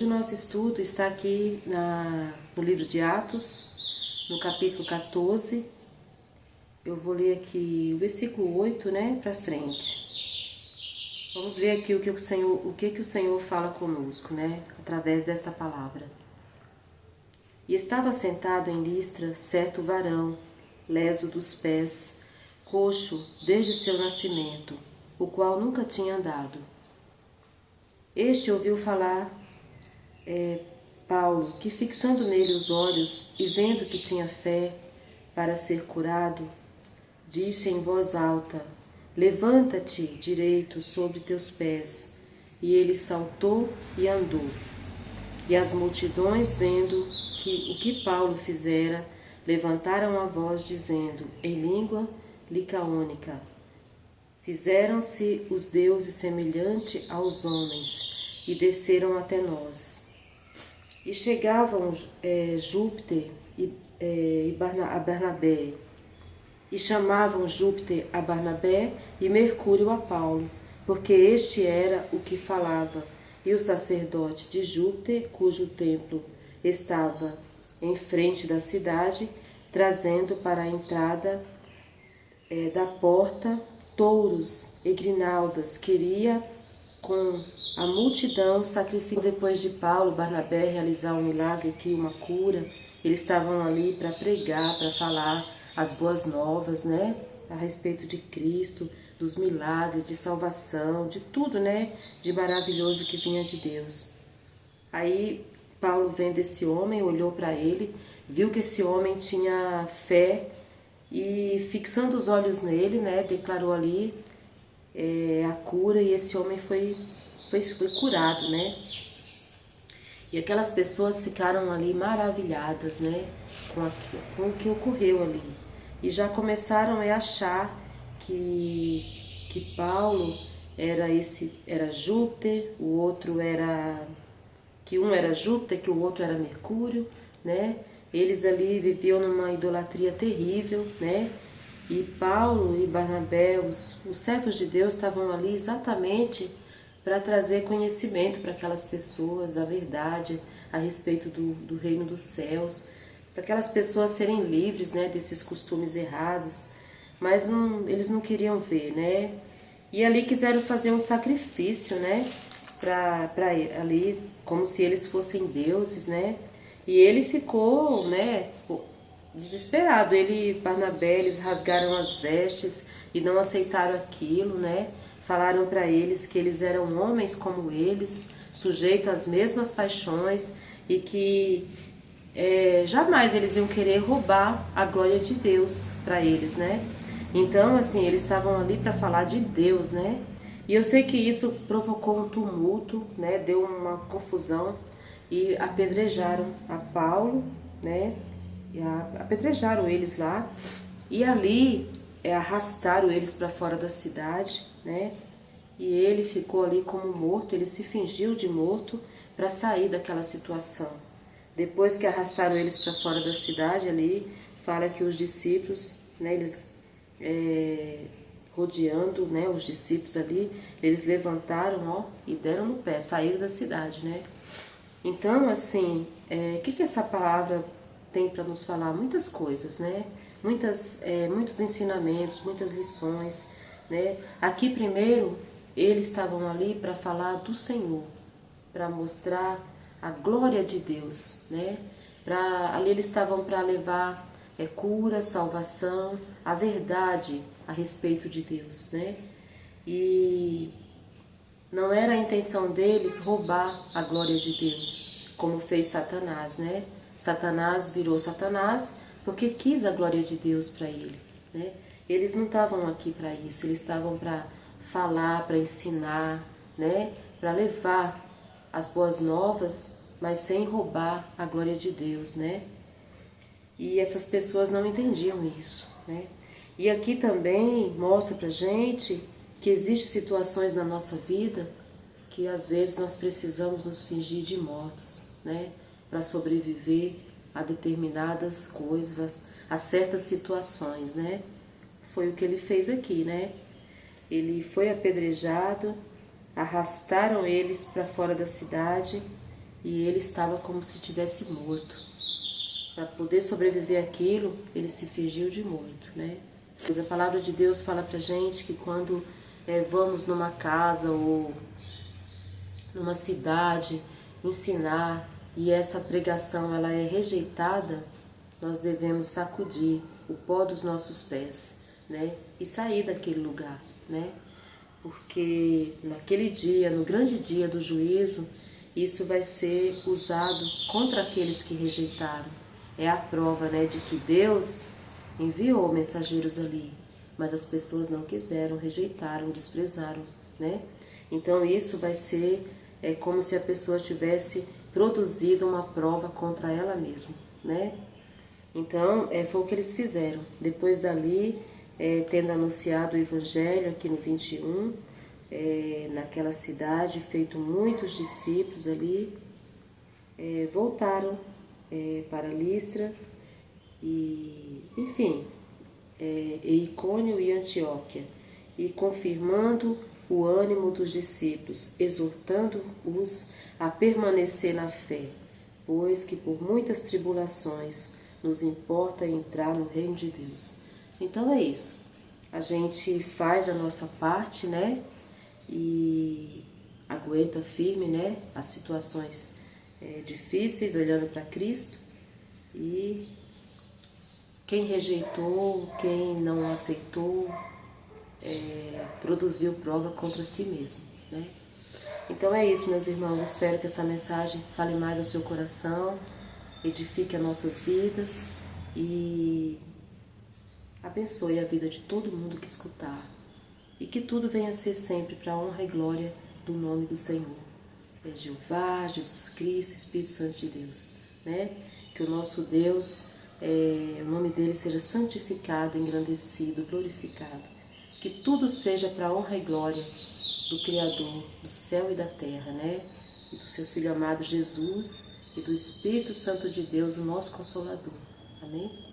O nosso estudo está aqui no livro de Atos, no capítulo 14. Eu vou ler aqui o versículo 8, né, para frente. Vamos ver aqui o que o Senhor fala conosco, né, através desta palavra. E estava sentado em Listra certo varão, leso dos pés, coxo desde seu nascimento, o qual nunca tinha andado. Este ouviu falar Paulo, que fixando nele os olhos e vendo que tinha fé para ser curado, disse em voz alta: Levanta-te direito sobre teus pés. E ele saltou e andou. E as multidões, vendo o que Paulo fizera, levantaram a voz, dizendo, em língua licaônica: Fizeram-se os deuses semelhante aos homens, e desceram até nós. E chegavam Júpiter a Barnabé, e chamavam Júpiter a Barnabé e Mercúrio a Paulo, porque este era o que falava. E o sacerdote de Júpiter, cujo templo estava em frente da cidade, trazendo para a entrada da porta touros e grinaldas, queria com a multidão sacrificar. Depois de Paulo, Barnabé realizar um milagre aqui, uma cura, eles estavam ali para pregar, para falar as boas novas, né, a respeito de Cristo, dos milagres, de salvação, de tudo, né, de maravilhoso que vinha de Deus. Aí Paulo, vendo esse homem, olhou para ele, viu que esse homem tinha fé e, fixando os olhos nele, né, declarou ali a cura, e esse homem foi curado, né? E aquelas pessoas ficaram ali maravilhadas, né, com o que ocorreu ali. E já começaram a achar que Paulo era Júpiter, o outro era que um era Júpiter, que o outro era Mercúrio, né? Eles ali viviam numa idolatria terrível, né? E Paulo e Barnabé, os servos de Deus, estavam ali exatamente para trazer conhecimento para aquelas pessoas da verdade a respeito do reino dos céus, para aquelas pessoas serem livres, né, desses costumes errados, mas eles não queriam ver, né? E ali quiseram fazer um sacrifício, né, para ali, como se eles fossem deuses, né? E ele ficou, né, desesperado. Ele e Barnabé, eles rasgaram as vestes e não aceitaram aquilo, né? Falaram para eles que eles eram homens como eles, sujeitos às mesmas paixões, e que jamais eles iam querer roubar a glória de Deus para eles, né? Então, assim, eles estavam ali para falar de Deus, né? E eu sei que isso provocou um tumulto, né? Deu uma confusão, e apedrejaram a Paulo, né? E apedrejaram eles lá, e ali arrastaram eles para fora da cidade, né? E ele ficou ali como morto, ele se fingiu de morto para sair daquela situação. Depois que arrastaram eles para fora da cidade ali, fala que os discípulos, né, eles rodeando, né, os discípulos ali, eles levantaram, ó, e deram no pé, saíram da cidade, né? Então, assim, o que essa palavra tem para nos falar? Muitas coisas, né? Muitos ensinamentos, muitas lições, né? Aqui primeiro, eles estavam ali para falar do Senhor, para mostrar a glória de Deus, né? Ali eles estavam para levar cura, salvação, a verdade a respeito de Deus, né? E não era a intenção deles roubar a glória de Deus, como fez Satanás, né? Satanás virou Satanás porque quis a glória de Deus para ele, né? Eles não estavam aqui para isso, eles estavam para falar, para ensinar, né? Para levar as boas novas, mas sem roubar a glória de Deus, né? E essas pessoas não entendiam isso, né? E aqui também mostra pra gente que existem situações na nossa vida que às vezes nós precisamos nos fingir de mortos, né? Para sobreviver a determinadas coisas, a certas situações, né? Foi o que ele fez aqui, né? Ele foi apedrejado, arrastaram eles para fora da cidade, e ele estava como se tivesse morto. Para poder sobreviver àquilo, ele se fingiu de morto, né? Pois a palavra de Deus fala pra gente que quando vamos numa casa ou numa cidade ensinar e essa pregação ela é rejeitada, nós devemos sacudir o pó dos nossos pés, né? E sair daquele lugar, né? Porque naquele dia, no grande dia do juízo, isso vai ser usado contra aqueles que rejeitaram. É a prova, né, de que Deus enviou mensageiros ali, mas as pessoas não quiseram, rejeitaram, desprezaram, né? Então isso vai ser como se a pessoa tivesse produzido uma prova contra ela mesma, né? Então foi o que eles fizeram. Depois dali, tendo anunciado o Evangelho aqui no 21, naquela cidade, feito muitos discípulos ali, voltaram para Listra e, enfim, Icônio e Antioquia, e confirmando o ânimo dos discípulos, exortando-os a permanecer na fé, pois que por muitas tribulações nos importa entrar no reino de Deus. Então é isso, a gente faz a nossa parte, né, e aguenta firme, né, as situações difíceis, olhando para Cristo, e quem rejeitou, quem não aceitou, produziu prova contra si mesmo, né? Então é isso, meus irmãos, espero que essa mensagem fale mais ao seu coração, edifique as nossas vidas e abençoe a vida de todo mundo que escutar. E que tudo venha a ser sempre para a honra e glória do nome do Senhor. Jeová, Jesus Cristo, Espírito Santo de Deus, né? Que o nosso Deus, o nome dele seja santificado, engrandecido, glorificado. Que tudo seja para a honra e glória do Criador do céu e da terra, né? E do seu Filho amado Jesus e do Espírito Santo de Deus, o nosso Consolador. Amém?